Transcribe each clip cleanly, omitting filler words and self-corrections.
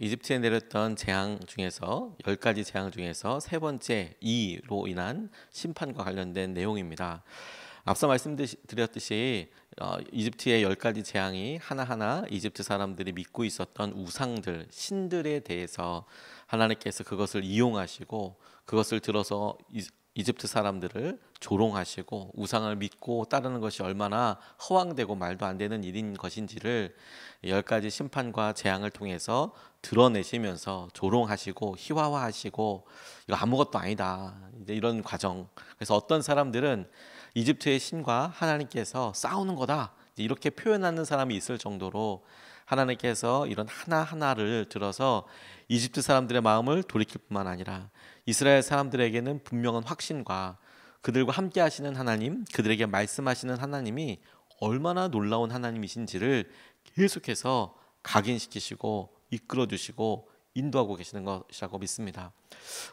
이집트에 내렸던 재앙 중에서 10가지 재앙 중에서 세 번째 이로 인한 심판과 관련된 내용입니다. 앞서 말씀드렸듯이 이집트의 10가지 재앙이 하나하나 이집트 사람들이 믿고 있었던 우상들, 신들에 대해서 하나님께서 그것을 이용하시고 그것을 들어서 이집트 사람들을 조롱하시고 우상을 믿고 따르는 것이 얼마나 허황되고 말도 안 되는 일인 것인지를 10가지 심판과 재앙을 통해서 드러내시면서 조롱하시고 희화화하시고 이거 아무것도 아니다, 이제 이런 과정. 그래서 어떤 사람들은 이집트의 신과 하나님께서 싸우는 거다, 이렇게 표현하는 사람이 있을 정도로 하나님께서 이런 하나하나를 들어서 이집트 사람들의 마음을 돌이킬 뿐만 아니라 이스라엘 사람들에게는 분명한 확신과 그들과 함께 하시는 하나님, 그들에게 말씀하시는 하나님이 얼마나 놀라운 하나님이신지를 계속해서 각인시키시고 이끌어 주시고 인도하고 계시는 것이라고 믿습니다.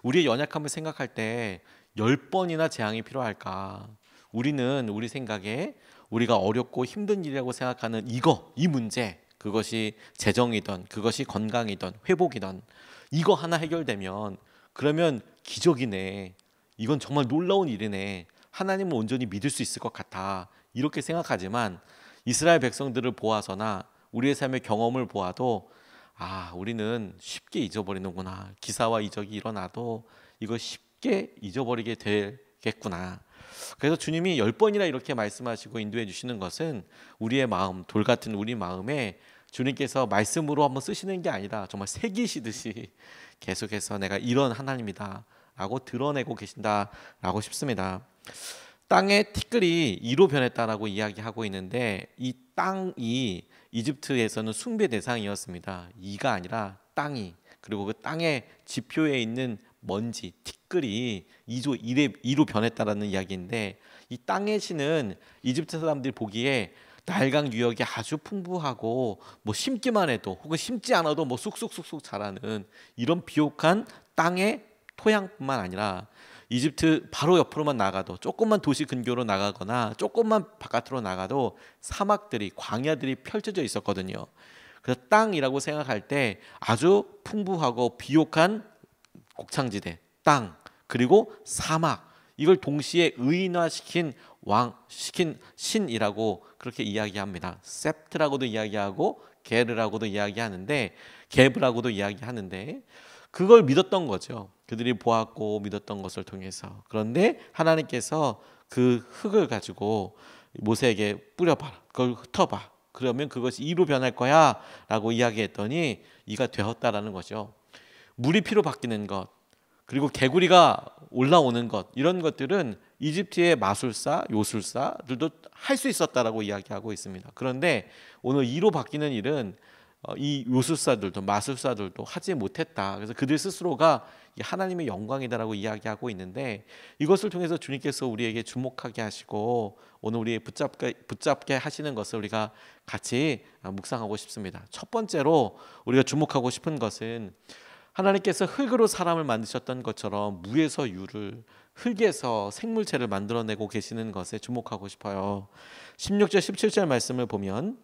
우리의 연약함을 생각할 때 10번이나 재앙이 필요할까? 우리는 우리 생각에 우리가 어렵고 힘든 일이라고 생각하는 이 문제, 그것이 재정이든 그것이 건강이든 회복이든 이거 하나 해결되면 그러면 기적이네, 이건 정말 놀라운 일이네, 하나님을 온전히 믿을 수 있을 것 같아, 이렇게 생각하지만 이스라엘 백성들을 보아서나 우리의 삶의 경험을 보아도 우리는 쉽게 잊어버리는구나, 기사와 이적이 일어나도 이거 쉽게 잊어버리게 되겠구나. 그래서 주님이 10번이나 이렇게 말씀하시고 인도해 주시는 것은 우리의 마음, 돌 같은 우리 마음에 주님께서 말씀으로 한번 쓰시는 게 아니라 정말 새기시듯이 계속해서 내가 이런 하나님이다 라고 드러내고 계신다라고 싶습니다. 땅의 티끌이 이로 변했다라고 이야기하고 있는데, 이 땅이 이집트에서는 숭배 대상이었습니다. 이가 아니라 땅이, 그리고 그 땅의 지표에 있는 먼지, 티끌이 이로 변했다라는 이야기인데, 이 땅의 신은 이집트 사람들이 보기에 날강 유역이 아주 풍부하고 심기만 해도 혹은 심지 않아도 쑥쑥쑥쑥 자라는 이런 비옥한 땅의 토양뿐만 아니라 이집트 바로 옆으로만 나가도, 조금만 도시 근교로 나가거나 조금만 바깥으로 나가도 사막들이, 광야들이 펼쳐져 있었거든요. 그래서 땅이라고 생각할 때 아주 풍부하고 비옥한 곡창지대, 땅, 그리고 사막, 이걸 동시에 의인화시킨 신이라고 그렇게 이야기합니다. 셉트라고도 이야기하고 게르라고도 이야기하는데, 게브라고도 이야기하는데, 그걸 믿었던 거죠. 그들이 보았고 믿었던 것을 통해서. 그런데 하나님께서 그 흙을 가지고 모세에게 뿌려봐라, 그걸 흩어봐, 그러면 그것이 이로 변할 거야 라고 이야기했더니 이가 되었다라는 거죠. 물이 피로 바뀌는 것, 그리고 개구리가 올라오는 것, 이런 것들은 이집트의 마술사, 요술사들도 할 수 있었다라고 이야기하고 있습니다. 그런데 오늘 이로 바뀌는 일은 이 요술사들도 마술사들도 하지 못했다. 그래서 그들 스스로가 하나님의 영광이다라고 이야기하고 있는데, 이것을 통해서 주님께서 우리에게 주목하게 하시고 오늘 우리의 붙잡게 하시는 것을 우리가 같이 묵상하고 싶습니다. 첫 번째로 우리가 주목하고 싶은 것은, 하나님께서 흙으로 사람을 만드셨던 것처럼 무에서 유를, 흙에서 생물체를 만들어내고 계시는 것에 주목하고 싶어요. 16절 17절 말씀을 보면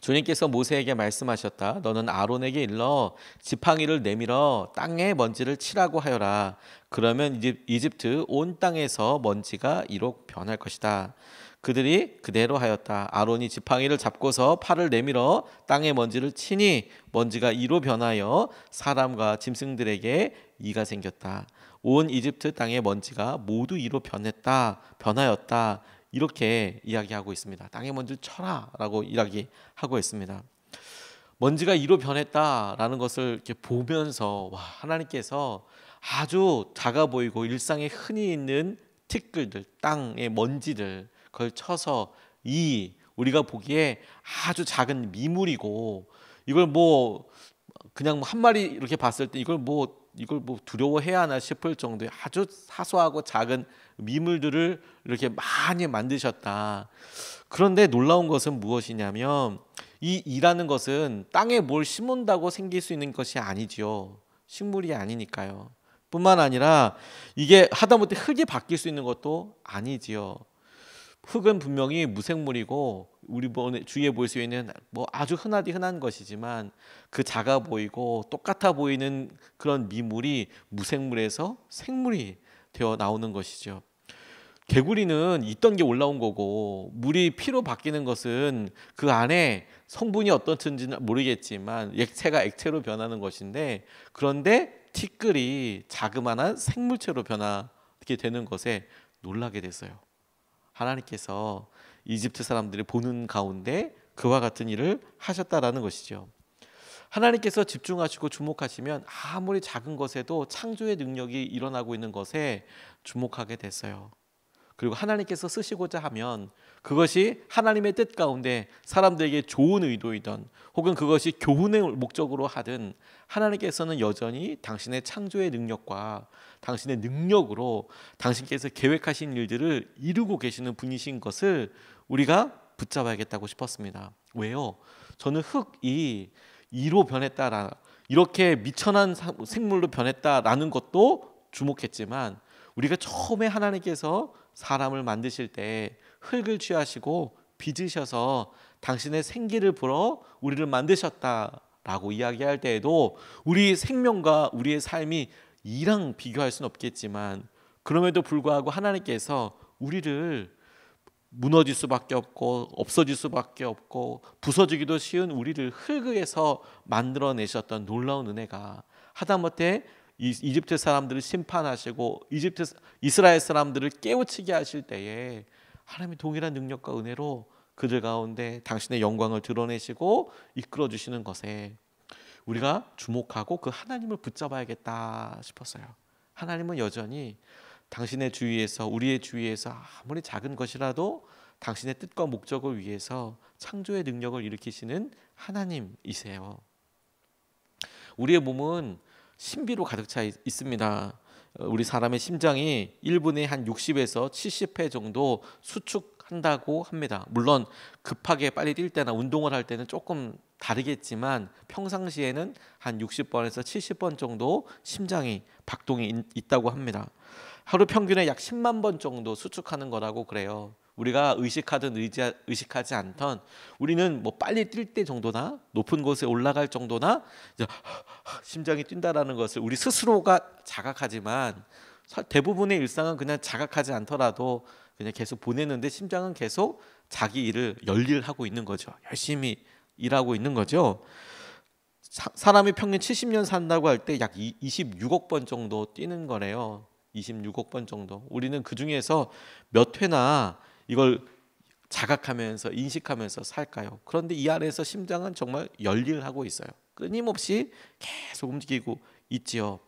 주님께서 모세에게 말씀하셨다. 너는 아론에게 일러 지팡이를 내밀어 땅에 먼지를 치라고 하여라. 그러면 이집트 온 땅에서 먼지가 이로 변할 것이다. 그들이 그대로 하였다. 아론이 지팡이를 잡고서 팔을 내밀어 땅에 먼지를 치니 먼지가 이로 변하여 사람과 짐승들에게 이가 생겼다. 온 이집트 땅의 먼지가 모두 이로 변하였다. 이렇게 이야기하고 있습니다. 땅의 먼지를 쳐라라고 이야기하고 있습니다. 먼지가 이로 변했다라는 것을 이렇게 보면서 하나님께서 아주 작아 보이고 일상에 흔히 있는 티끌들, 땅의 먼지들, 그걸 쳐서 우리가 보기에 아주 작은 미물이고, 이걸 그냥 한 마리 이렇게 봤을 때 이걸 두려워해야 하나 싶을 정도의 아주 사소하고 작은 미물들을 이렇게 많이 만드셨다. 그런데 놀라운 것은 무엇이냐면, 이 이라는 것은 땅에 뭘 심은다고 생길 수 있는 것이 아니지요. 식물이 아니니까요. 뿐만 아니라 이게 하다못해 흙이 바뀔 수 있는 것도 아니지요. 흙은 분명히 무생물이고 우리 주위에 볼 수 있는 뭐 아주 흔한 것이지만 그 작아 보이고 똑같아 보이는 그런 미물이 무생물에서 생물이 되어 나오는 것이죠. 개구리는 있던 게 올라온 거고 물이 피로 바뀌는 것은 그 안에 성분이 어떻든지는 모르겠지만 액체가 액체로 변하는 것인데, 그런데 티끌이 자그마한 생물체로 변하게 되는 것에 놀라게 됐어요. 하나님께서 이집트 사람들이 보는 가운데 그와 같은 일을 하셨다라는 것이죠. 하나님께서 집중하시고 주목하시면 아무리 작은 것에도 창조의 능력이 일어나고 있는 것에 주목하게 됐어요. 그리고 하나님께서 쓰시고자 하면 그것이 하나님의 뜻 가운데 사람들에게 좋은 의도이든 혹은 그것이 교훈의 목적으로 하든 하나님께서는 여전히 당신의 창조의 능력과 당신의 능력으로 당신께서 계획하신 일들을 이루고 계시는 분이신 것을 우리가 붙잡아야겠다고 싶었습니다. 왜요? 저는 흙이 이로 변했다라, 이렇게 미천한 생물로 변했다라는 것도 주목했지만, 우리가 처음에 하나님께서 사람을 만드실 때 흙을 취하시고 빚으셔서 당신의 생기를 불어 우리를 만드셨다라고 이야기할 때에도 우리 생명과 우리의 삶이 이랑 비교할 수는 없겠지만, 그럼에도 불구하고 하나님께서 우리를 무너질 수밖에 없고 없어질 수밖에 없고 부서지기도 쉬운 우리를 흙에서 만들어내셨던 놀라운 은혜가 하다못해 이집트 사람들을 심판하시고 이스라엘 사람들을 깨우치게 하실 때에 하나님이 동일한 능력과 은혜로 그들 가운데 당신의 영광을 드러내시고 이끌어 주시는 것에 우리가 주목하고 그 하나님을 붙잡아야겠다 싶었어요. 하나님은 여전히 당신의 주위에서, 우리의 주위에서 아무리 작은 것이라도 당신의 뜻과 목적을 위해서 창조의 능력을 일으키시는 하나님이세요. 우리의 몸은 신비로 가득 차 있습니다. 우리 사람의 심장이 1분에 한 60에서 70회 정도 수축한다고 합니다. 물론 급하게 빨리 뛸 때나 운동을 할 때는 조금 다르겠지만 평상시에는 한 60번에서 70번 정도 심장이 박동이 있다고 합니다. 하루 평균에 약 10만 번 정도 수축하는 거라고 그래요. 우리가 의식하든 의식하지 않던 우리는 뭐 빨리 뛸 때 정도나 높은 곳에 올라갈 정도나 이제 심장이 뛴다라는 것을 우리 스스로가 자각하지만 대부분의 일상은 그냥 자각하지 않더라도 그냥 계속 보내는데 심장은 계속 자기 일을 열일하고 있는 거죠. 열심히 일하고 있는 거죠. 사람이 평균 70년 산다고 할 때 약 26억 번 정도 뛰는 거래요. 26억 번 정도. 우리는 그 중에서 몇 회나 이걸 자각하면서 인식하면서 살까요? 그런데 이 안에서 심장은 정말 열일하고 있어요. 끊임없이 계속 움직이고 있지요.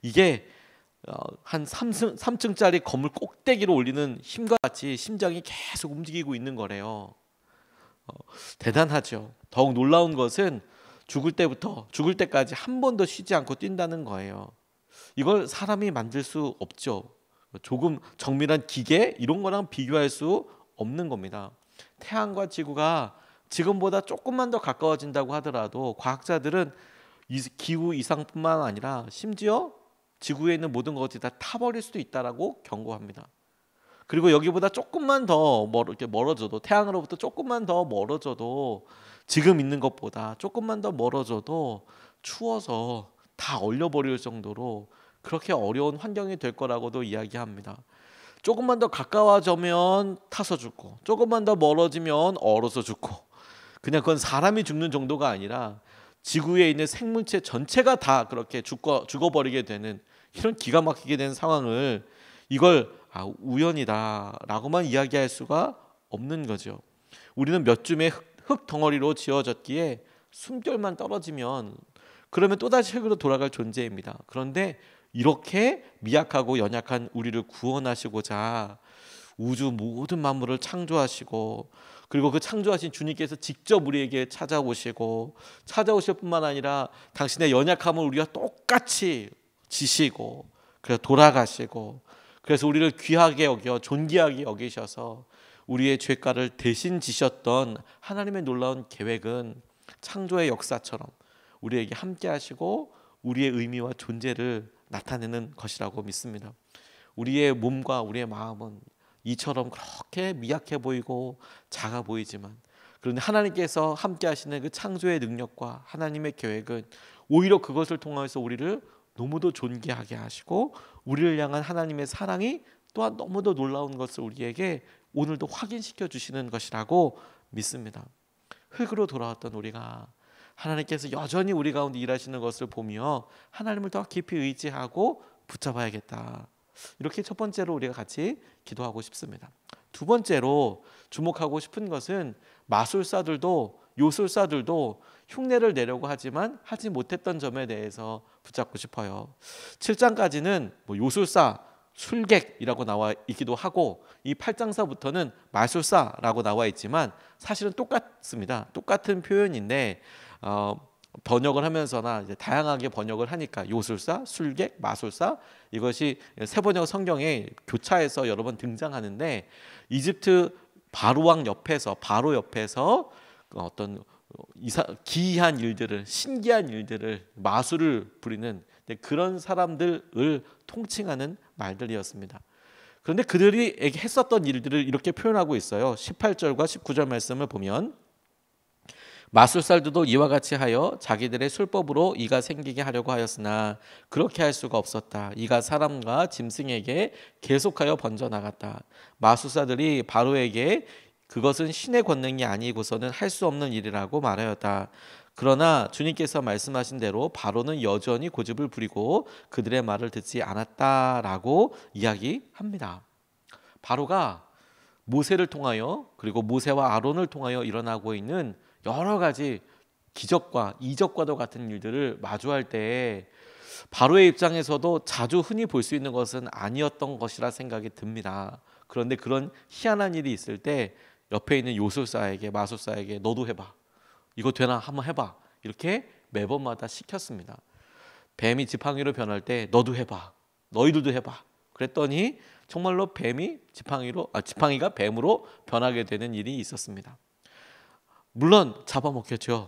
이게 한 3층짜리 건물 꼭대기로 올리는 힘과 같이 심장이 계속 움직이고 있는 거래요. 대단하죠. 더욱 놀라운 것은 죽을 때까지 한 번도 쉬지 않고 뛴다는 거예요. 이걸 사람이 만들 수 없죠. 조금 정밀한 기계 이런 거랑 비교할 수 없는 겁니다. 태양과 지구가 지금보다 조금만 더 가까워진다고 하더라도 과학자들은 기후 이상뿐만 아니라 심지어 지구에 있는 모든 것들이 다 타버릴 수도 있다라고 경고합니다. 그리고 여기보다 조금만 더 이렇게 멀어져도, 태양으로부터 조금만 더 멀어져도, 지금 있는 것보다 조금만 더 멀어져도 추워서 다 얼려버릴 정도로 그렇게 어려운 환경이 될 거라고도 이야기합니다. 조금만 더 가까워지면 타서 죽고, 조금만 더 멀어지면 얼어서 죽고, 그냥 그건 사람이 죽는 정도가 아니라 지구에 있는 생물체 전체가 다 그렇게 죽어버리게 되는 이런 기가 막히게 된 상황을, 이걸 우연이다라고만 이야기할 수가 없는 거죠. 우리는 몇 줌의 흙 덩어리로 지어졌기에 숨결만 떨어지면 그러면 또다시 흙으로 돌아갈 존재입니다. 그런데 이렇게 미약하고 연약한 우리를 구원하시고자 우주 모든 만물을 창조하시고, 그리고 그 창조하신 주님께서 직접 우리에게 찾아오실 뿐만 아니라 당신의 연약함을 우리가 똑같이 지시고, 그래서 돌아가시고, 그래서 우리를 귀하게 여겨 존귀하게 여기셔서 우리의 죄가를 대신 지셨던 하나님의 놀라운 계획은 창조의 역사처럼 우리에게 함께 하시고 우리의 의미와 존재를 나타내는 것이라고 믿습니다. 우리의 몸과 우리의 마음은 이처럼 그렇게 미약해 보이고 작아 보이지만, 그런데 하나님께서 함께 하시는 그 창조의 능력과 하나님의 계획은 오히려 그것을 통해서 우리를 너무도 존귀하게 하시고, 우리를 향한 하나님의 사랑이 또한 너무도 놀라운 것을 우리에게 오늘도 확인시켜 주시는 것이라고 믿습니다. 흙으로 돌아왔던 우리가 하나님께서 여전히 우리 가운데 일하시는 것을 보며 하나님을 더 깊이 의지하고 붙잡아야겠다. 이렇게 첫 번째로 우리가 같이 기도하고 싶습니다. 두 번째로 주목하고 싶은 것은 마술사들도 요술사들도 흉내를 내려고 하지만 하지 못했던 점에 대해서 붙잡고 싶어요. 7장까지는 요술사, 술객이라고 나와 있기도 하고, 이 8장서부터는 마술사라고 나와 있지만 사실은 똑같습니다. 똑같은 표현인데 번역을 하면서나 이제 다양하게 번역을 하니까 요술사, 술객, 마술사, 이것이 세번역 성경에 교차해서 여러 번 등장하는데, 이집트 바로 옆에서 어떤 기이한 일들을, 신기한 일들을, 마술을 부리는 그런 사람들을 통칭하는 말들이었습니다. 그런데 그들이 했었던 일들을 이렇게 표현하고 있어요. 18절과 19절 말씀을 보면, 마술사들도 이와 같이 하여 자기들의 술법으로 이가 생기게 하려고 하였으나 그렇게 할 수가 없었다. 이가 사람과 짐승에게 계속하여 번져나갔다. 마술사들이 바로에게 그것은 신의 권능이 아니고서는 할 수 없는 일이라고 말하였다. 그러나 주님께서 말씀하신 대로 바로는 여전히 고집을 부리고 그들의 말을 듣지 않았다라고 이야기합니다. 바로가 모세를 통하여, 그리고 모세와 아론을 통하여 일어나고 있는 여러 가지 기적과 이적과도 같은 일들을 마주할 때 바로의 입장에서도 자주 흔히 볼 수 있는 것은 아니었던 것이라 생각이 듭니다. 그런데 그런 희한한 일이 있을 때 옆에 있는 요술사에게, 마술사에게 너도 해봐, 이거 되나 한번 해봐, 이렇게 매번마다 시켰습니다. 뱀이 지팡이로 변할 때 너도 해봐, 너희들도 해봐. 그랬더니 정말로 지팡이가 뱀으로 변하게 되는 일이 있었습니다. 물론 잡아먹혔죠.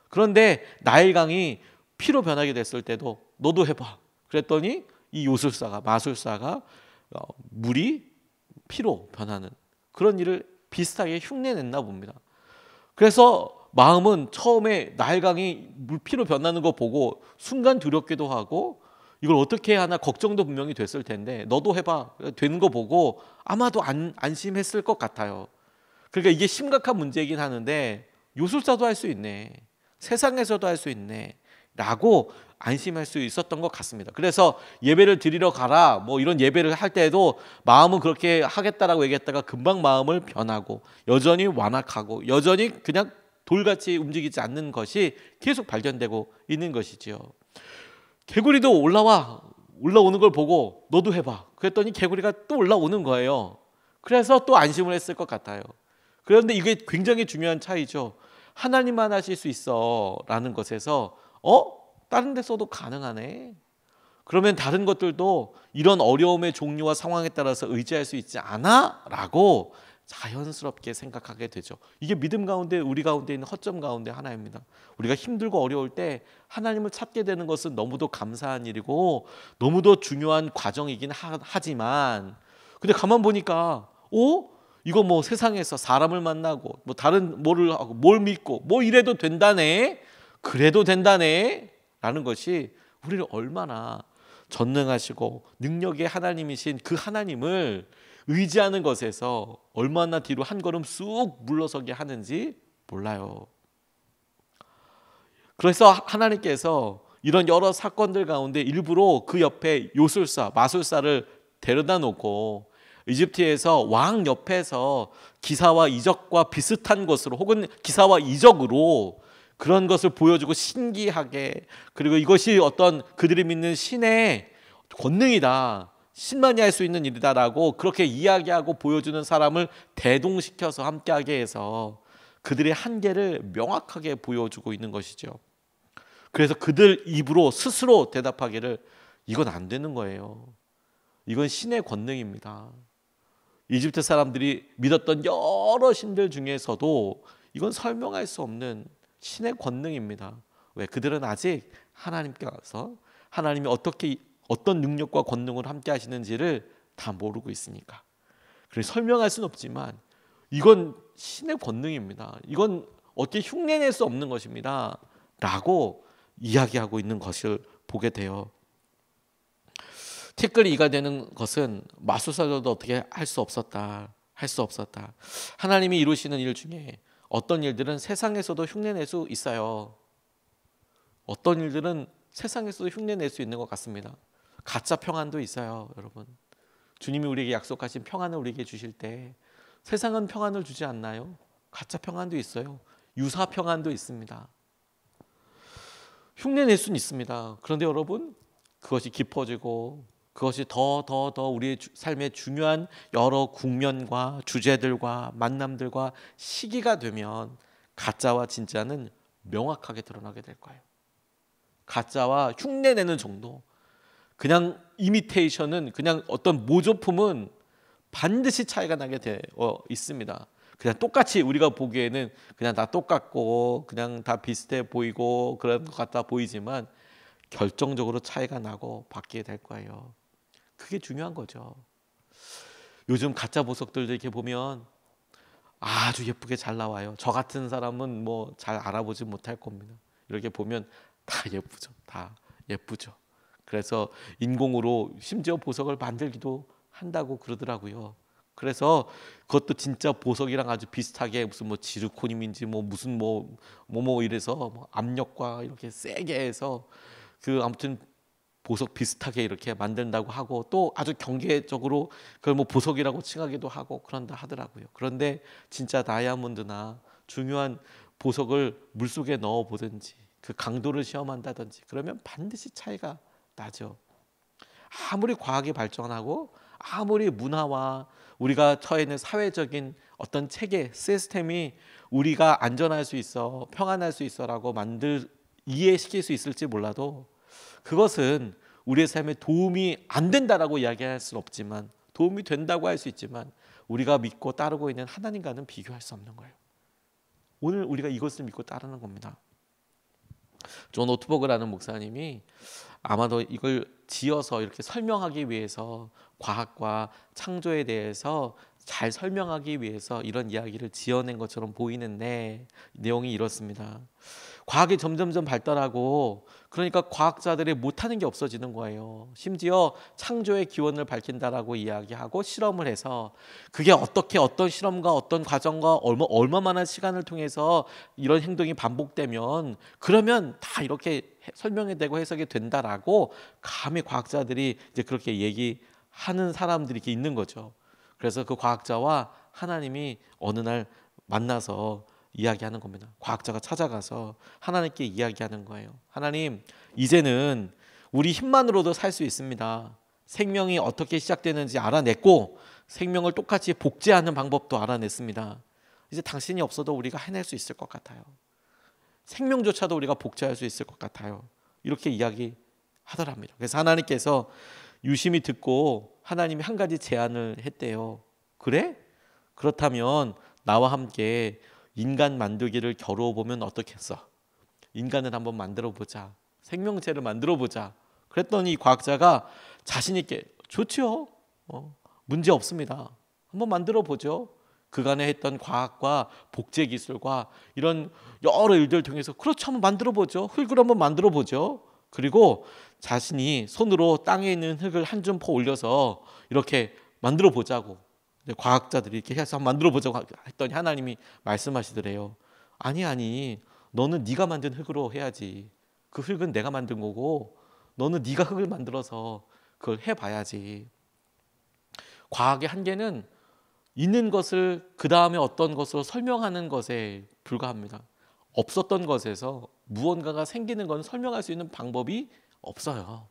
그런데 나일강이 피로 변하게 됐을 때도 너도 해봐, 그랬더니 이 마술사가 물이 피로 변하는 그런 일을 비슷하게 흉내냈나 봅니다. 그래서 마음은 처음에 나일강이 피로 변하는 거 보고 순간 두렵기도 하고, 이걸 어떻게 하나 걱정도 분명히 됐을 텐데 너도 해봐 되는 거 보고 아마도 안심했을 것 같아요. 그러니까 이게 심각한 문제이긴 하는데 요술사도 할 수 있네, 세상에서도 할 수 있네 라고 안심할 수 있었던 것 같습니다. 그래서 예배를 드리러 가라 뭐 이런 예배를 할 때도 마음은 그렇게 하겠다라고 얘기했다가 금방 마음을 변하고 여전히 완악하고 여전히 그냥 돌같이 움직이지 않는 것이 계속 발견되고 있는 것이지요. 개구리도 올라오는 걸 보고 너도 해봐, 그랬더니 개구리가 또 올라오는 거예요. 그래서 또 안심을 했을 것 같아요. 그런데 이게 굉장히 중요한 차이죠. 하나님만 하실 수 있어 라는 것에서 다른 데서도 가능하네, 그러면 다른 것들도 이런 어려움의 종류와 상황에 따라서 의지할 수 있지 않아? 라고 자연스럽게 생각하게 되죠. 이게 믿음 가운데, 우리 가운데 있는 허점 가운데 하나입니다. 우리가 힘들고 어려울 때 하나님을 찾게 되는 것은 너무도 감사한 일이고 너무도 중요한 과정이긴 하지만, 근데 가만 보니까 이거 뭐 세상에서 사람을 만나고 뭐 다른 뭐를 하고 뭘 믿고 뭐 이래도 된다네, 그래도 된다네 라는 것이 우리를 얼마나 전능하시고 능력의 하나님이신 그 하나님을 의지하는 것에서 얼마나 뒤로 한 걸음 쑥 물러서게 하는지 몰라요. 그래서 하나님께서 이런 여러 사건들 가운데 일부러 그 옆에 요술사, 마술사를 데려다 놓고 이집트에서 왕 옆에서 기사와 이적과 비슷한 것으로 혹은 기사와 이적으로 그런 것을 보여주고 신기하게, 그리고 이것이 어떤 그들이 믿는 신의 권능이다, 신만이 할 수 있는 일이다라고 그렇게 이야기하고 보여주는 사람을 대동시켜서 함께하게 해서 그들의 한계를 명확하게 보여주고 있는 것이죠. 그래서 그들 입으로 스스로 대답하기를 이건 안 되는 거예요, 이건 신의 권능입니다. 이집트 사람들이 믿었던 여러 신들 중에서도 이건 설명할 수 없는 신의 권능입니다. 왜? 그들은 아직 하나님께서 하나님이 어떤 능력과 권능을 함께 하시는지를 다 모르고 있으니까. 그래 설명할 수는 없지만 이건 신의 권능입니다. 이건 어떻게 흉내낼 수 없는 것입니다. 라고 이야기하고 있는 것을 보게 돼요. 티끌이 이가 되는 것은 마술사들도 어떻게 할 수 없었다. 할 수 없었다. 하나님이 이루시는 일 중에 어떤 일들은 세상에서도 흉내낼 수 있어요. 어떤 일들은 세상에서도 흉내낼 수 있는 것 같습니다. 가짜 평안도 있어요, 여러분. 주님이 우리에게 약속하신 평안을 우리에게 주실 때 세상은 평안을 주지 않나요? 가짜 평안도 있어요. 유사 평안도 있습니다. 흉내낼 수는 있습니다. 그런데 여러분, 그것이 깊어지고 그것이 더 우리의 삶의 중요한 여러 국면과 주제들과 만남들과 시기가 되면 가짜와 진짜는 명확하게 드러나게 될 거예요. 가짜와 흉내내는 정도, 그냥 이미테이션은, 그냥 어떤 모조품은 반드시 차이가 나게 되어 있습니다. 그냥 똑같이 우리가 보기에는 그냥 다 똑같고 그냥 다 비슷해 보이고 그런 것 같아 보이지만 결정적으로 차이가 나고 바뀌게 될 거예요. 그게 중요한 거죠. 요즘 가짜 보석들도 이렇게 보면 아주 예쁘게 잘 나와요. 저 같은 사람은 뭐 잘 알아보지 못할 겁니다. 이렇게 보면 다 예쁘죠. 다 예쁘죠. 그래서 인공으로 심지어 보석을 만들기도 한다고 그러더라고요. 그래서 그것도 진짜 보석이랑 아주 비슷하게 무슨 뭐 지르코늄인지 뭐 무슨 뭐 이래서 뭐 압력과 이렇게 세게 해서 그 아무튼 보석 비슷하게 이렇게 만든다고 하고, 또 아주 경계적으로 그걸 뭐 보석이라고 칭하기도 하고 그런다 하더라고요. 그런데 진짜 다이아몬드나 중요한 보석을 물속에 넣어 보든지 그 강도를 시험한다든지 그러면 반드시 차이가 나죠. 아무리 과학이 발전하고 아무리 문화와 우리가 처해 있는 사회적인 어떤 체계, 시스템이 우리가 안전할 수 있어, 평안할 수 있어라고 이해시킬 수 있을지 몰라도 그것은 우리의 삶에 도움이 안 된다라고 이야기할 수는 없지만, 도움이 된다고 할 수 있지만 우리가 믿고 따르고 있는 하나님과는 비교할 수 없는 거예요. 오늘 우리가 이것을 믿고 따르는 겁니다. 존 오트버그라는 목사님이 아마도 이걸 지어서 이렇게 설명하기 위해서, 과학과 창조에 대해서 잘 설명하기 위해서 이런 이야기를 지어낸 것처럼 보이는데 내용이 이렇습니다. 과학이 점점점 발달하고 그러니까 과학자들이 못하는 게 없어지는 거예요. 심지어 창조의 기원을 밝힌다라고 이야기하고 실험을 해서 그게 어떻게 어떤 실험과 어떤 과정과 얼마만한 시간을 통해서 이런 행동이 반복되면 그러면 다 이렇게 설명이 되고 해석이 된다라고 감히 과학자들이 이제 그렇게 얘기하는 사람들이 이렇게 있는 거죠. 그래서 그 과학자와 하나님이 어느 날 만나서 이야기하는 겁니다. 과학자가 찾아가서 하나님께 이야기하는 거예요. 하나님, 이제는 우리 힘만으로도 살 수 있습니다. 생명이 어떻게 시작되는지 알아냈고 생명을 똑같이 복제하는 방법도 알아냈습니다. 이제 당신이 없어도 우리가 해낼 수 있을 것 같아요. 생명조차도 우리가 복제할 수 있을 것 같아요. 이렇게 이야기하더랍니다. 그래서 하나님께서 유심히 듣고 하나님이 한 가지 제안을 했대요. 그래? 그렇다면 나와 함께 인간 만들기를 겨루어 보면 어떻겠어? 인간을 한번 만들어 보자. 생명체를 만들어 보자. 그랬더니 이 과학자가 자신 있게 좋죠. 문제 없습니다. 한번 만들어 보죠. 그간에 했던 과학과 복제 기술과 이런 여러 일들을 통해서 그렇죠, 한번 만들어 보죠. 흙을 한번 만들어 보죠. 그리고 자신이 손으로 땅에 있는 흙을 한 줌 퍼 올려서 이렇게 만들어 보자고, 과학자들이 이렇게 해서 한번 만들어 보자고 했더니 하나님이 말씀하시더래요. 아니, 너는 네가 만든 흙으로 해야지. 그 흙은 내가 만든 거고 너는 네가 흙을 만들어서 그걸 해봐야지. 과학의 한계는 있는 것을 그 다음에 어떤 것으로 설명하는 것에 불과합니다. 없었던 것에서 무언가가 생기는 건 설명할 수 있는 방법이 없어요.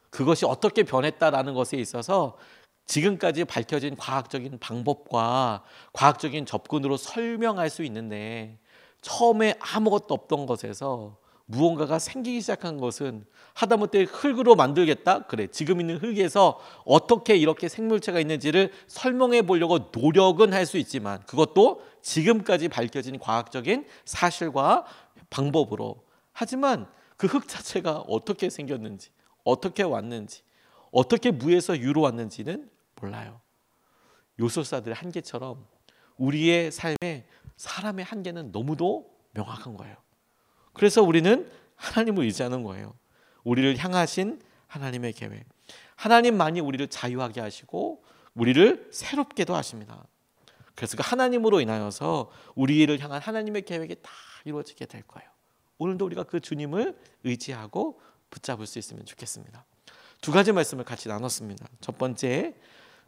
그것이 어떻게 변했다라는 것에 있어서 지금까지 밝혀진 과학적인 방법과 과학적인 접근으로 설명할 수 있는데, 처음에 아무것도 없던 것에서 무언가가 생기기 시작한 것은 하다못해 흙으로 만들겠다? 그래, 지금 있는 흙에서 어떻게 이렇게 생물체가 있는지를 설명해 보려고 노력은 할 수 있지만 그것도 지금까지 밝혀진 과학적인 사실과 방법으로. 하지만 그 흙 자체가 어떻게 생겼는지, 어떻게 왔는지, 어떻게 무에서 유로 왔는지는 몰라요. 요술사들의 한계처럼 우리의 삶에 사람의 한계는 너무도 명확한 거예요. 그래서 우리는 하나님을 의지하는 거예요. 우리를 향하신 하나님의 계획. 하나님만이 우리를 자유하게 하시고 우리를 새롭게도 하십니다. 그래서 그 하나님으로 인하여서 우리를 향한 하나님의 계획이 다 이루어지게 될 거예요. 오늘도 우리가 그 주님을 의지하고 붙잡을 수 있으면 좋겠습니다. 두 가지 말씀을 같이 나눴습니다. 첫 번째,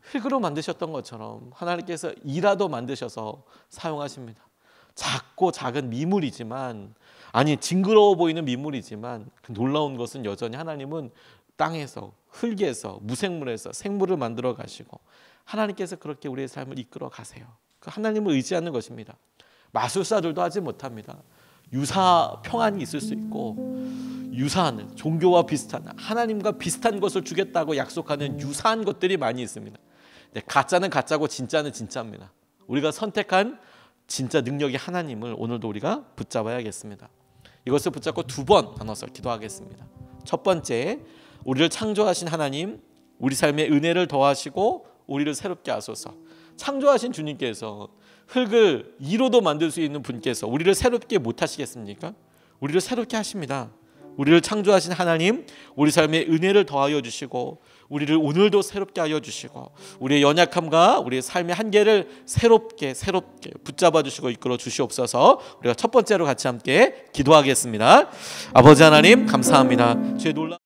흙으로 만드셨던 것처럼 하나님께서 이라도 만드셔서 사용하십니다. 작고 작은 미물이지만, 아니 징그러워 보이는 미물이지만 그 놀라운 것은 여전히 하나님은 땅에서, 흙에서, 무생물에서 생물을 만들어 가시고 하나님께서 그렇게 우리의 삶을 이끌어 가세요. 그 하나님을 의지하는 것입니다. 마술사들도 하지 못합니다. 유사 평안이 있을 수 있고, 유사한 종교와 비슷한, 하나님과 비슷한 것을 주겠다고 약속하는 유사한 것들이 많이 있습니다. 가짜는 가짜고 진짜는 진짜입니다. 우리가 선택한 진짜 능력이 하나님을 오늘도 우리가 붙잡아야겠습니다. 이것을 붙잡고 두 번 나눠서 기도하겠습니다. 첫 번째, 우리를 창조하신 하나님, 우리 삶에 은혜를 더하시고 우리를 새롭게 하소서. 창조하신 주님께서 흙을 이로도 만들 수 있는 분께서 우리를 새롭게 못 하시겠습니까? 우리를 새롭게 하십니다. 우리를 창조하신 하나님, 우리 삶에 은혜를 더하여 주시고 우리를 오늘도 새롭게 하여 주시고 우리의 연약함과 우리의 삶의 한계를 새롭게 붙잡아 주시고 이끌어 주시옵소서. 우리가 첫 번째로 같이 함께 기도하겠습니다. 아버지 하나님 감사합니다. 주의 놀라운